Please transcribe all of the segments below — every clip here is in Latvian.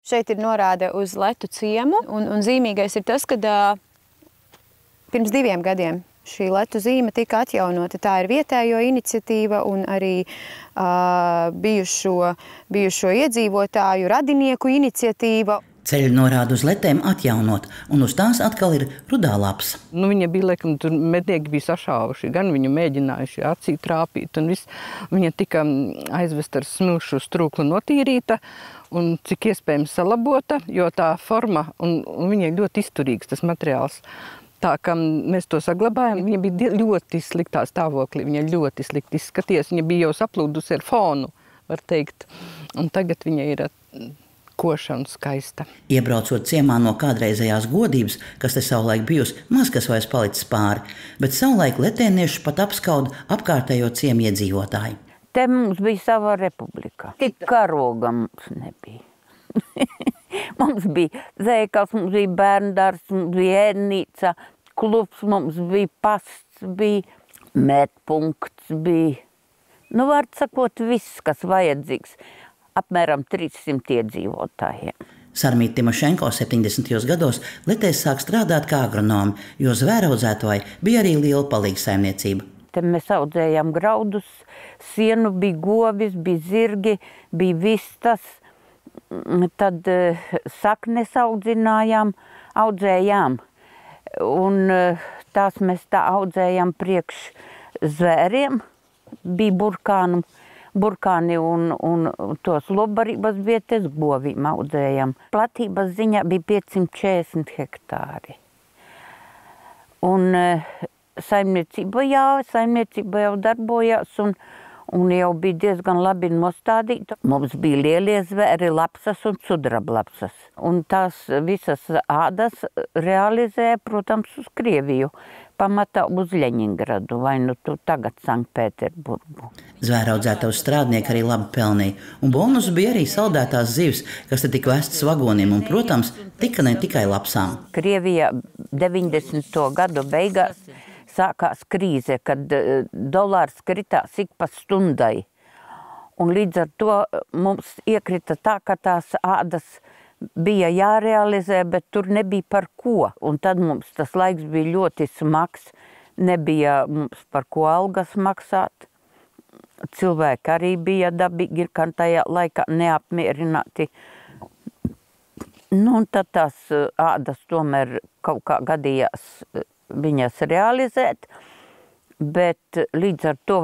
Šeit ir norāde uz Letu ciemu, un zīmīgais ir tas, ka pirms 2 gadiem šī Letu zīme tika atjaunota. Tā ir vietējo iniciatīva un arī bijušo iedzīvotāju radinieku iniciatīva. Ceļu norāda uz letēm atjaunot, un uz tās atkal ir rudā lapsa. Viņa bija, laikam, tur mednieki bija sašāvuši, gan viņu mēģinājuši acī trāpīt, un viss. Viņa tika aizvest ar smilšu strūklu notīrīta, un cik iespējams salabota, jo tā forma, un viņai ļoti izturīgs tas materiāls. Tā kā mēs to saglabājam, viņa bija ļoti sliktā stāvoklī, viņa ļoti slikti izskaties, viņa bija jau saplūdusi ar fonu, var teikt, un tagad viņa ir koša un skaista. Iebraucot ciemā no kādreizējās godības, kas te savulaik bijusi, maz kas vairs palicis pāri, bet savulaik letēnieši pat apskauda apkārtējo ciemu iedzīvotāju. Te mums bija sava republika. Tik karoga mums nebija. Mums bija veikals, mums bija bērndārs, mums bija ēdnīca, klubs, mums bija pasts, bija medpunkts, bija, var sakot, viss, kas vajadzīgs. Apmēram 300 iedzīvotājiem. Sarmīta Timošenko 70. gados letēs sāk strādāt kā agronomi, jo zvēraudzētāji bija arī liela palīgsaimniecība. Te mēs audzējām graudus, sienu, bija govis, bija zirgi, bija vistas, tad saknes audzējām, un tās mēs tā audzējām priekš zvēriem, bija burkāni un tos lobarības vietas govīm audzējām. Platības ziņā bija 540 hektāri. Un saimniecība jau darbojās un jau bija diezgan labi nostādīta. Mums bija lielie zvēri, lapsas un sudrablapsas. Un tās visas ādas realizēja, protams, uz Krieviju. Pamatā uz Ļeņingradu vai tu tagad Sanktpēterburgu. Zvēraudzētavas strādnieki arī labi pelnīja, un bonus bija arī saldētās zivis, kas te tika vestas vagoniem un, protams, tika ne tikai lapsām. Krievijā 90. gadu beigās sākās krīze, kad dolārs kritās ik pa stundai. Un līdz ar to mums iekrita tā, ka tās ādas bija jārealizē, bet tur nebija par ko. Un tad mums tas laiks bija ļoti smags, nebija mums par ko algas maksāt. Cilvēki arī bija dabīgi, ka tajā laikā neapmierināti. Un tad tās ādas tomēr kaut kā gadījās viņas realizēt, bet līdz ar to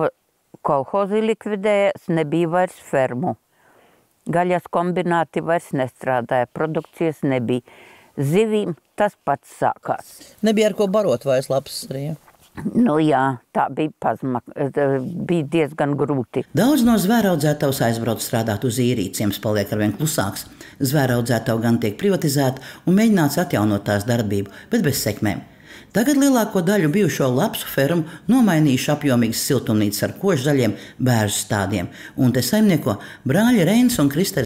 kolhozi likvidējās, nebija vairs fermu. Gaļas kombināti vairs nestrādāja, produkcijas nebija. Zivīm tas pats sākās. Nebija ar ko barot vairs lapsas arī, ja? Jā, tā bija diezgan grūti. Daudz no zvēraudzētavas aizbrauc strādāt uz īriju, ciems paliek arvien klusāks. Zvēraudzētava gan tiek privatizēta un mēģināts atjaunot tās darbību, bet bez sekmēm. Tagad lielāko daļu bijušo lapsu fermu nomainījuši apjomīgas siltumnīcas ar kožzaļiem bērzu stādiem, un te saimnieko brāļi Reinis un Kristers